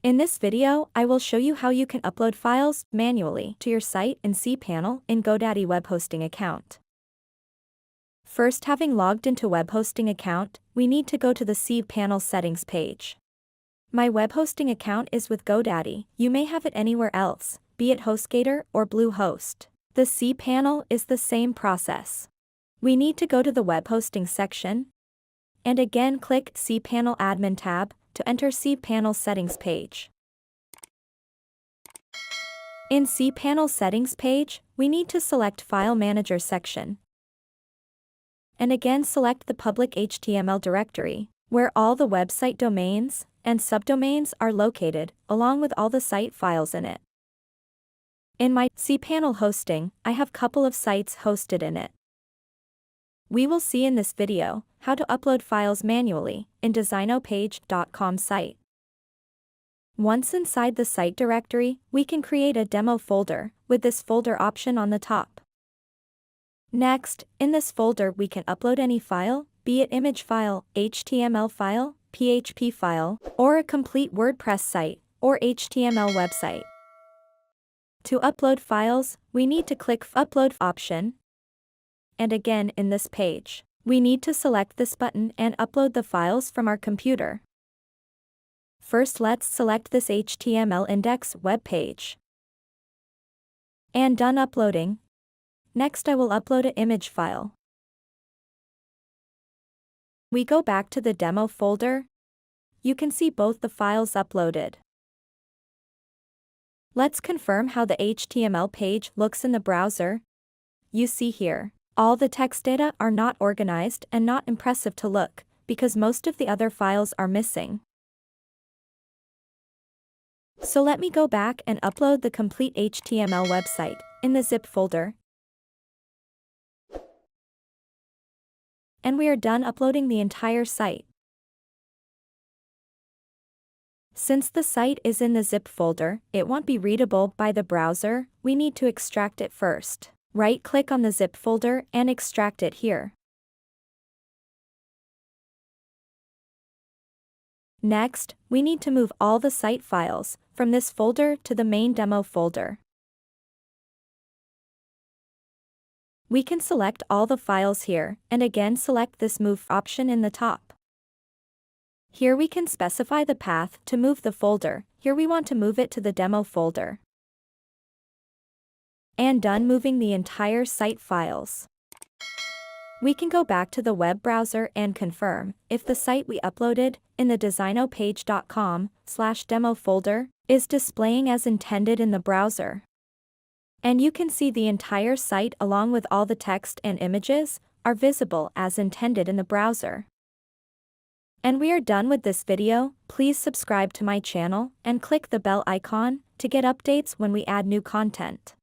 In this video, I will show you how you can upload files manually to your site in Cpanel in GoDaddy web hosting account. First, having logged into web hosting account, we need to go to the Cpanel settings page. My web hosting account is with GoDaddy. You may have it anywhere else, be it HostGator or Bluehost. The Cpanel is the same process. We need to go to the web hosting section and again click Cpanel admin tab to enter Cpanel settings page. In Cpanel settings page, we need to select File Manager section. And again select the public HTML directory, where all the website domains and subdomains are located, along with all the site files in it. In my Cpanel hosting, I have couple of sites hosted in it. We will see in this video how to upload files manually in designopage.com site. Once inside the site directory, we can create a demo folder with this folder option on the top. Next, in this folder we can upload any file, be it image file, HTML file, PHP file, or a complete WordPress site or HTML website. To upload files, we need to click Upload option. And again in this page, we need to select this button and upload the files from our computer. First, let's select this HTML index web page. And done uploading. Next, I will upload an image file. We go back to the demo folder. You can see both the files uploaded. Let's confirm how the HTML page looks in the browser. You see here, all the text data are not organized and not impressive to look, because most of the other files are missing. So let me go back and upload the complete HTML website in the zip folder. And we are done uploading the entire site. Since the site is in the zip folder, it won't be readable by the browser. We need to extract it first. Right-click on the zip folder and extract it here. Next, we need to move all the site files from this folder to the main demo folder. We can select all the files here, and again select this Move option in the top. Here we can specify the path to move the folder. Here we want to move it to the demo folder. And done moving the entire site files. We can go back to the web browser and confirm if the site we uploaded in the designopage.com/demo folder is displaying as intended in the browser. And you can see the entire site along with all the text and images are visible as intended in the browser. And we are done with this video. Please subscribe to my channel and click the bell icon to get updates when we add new content.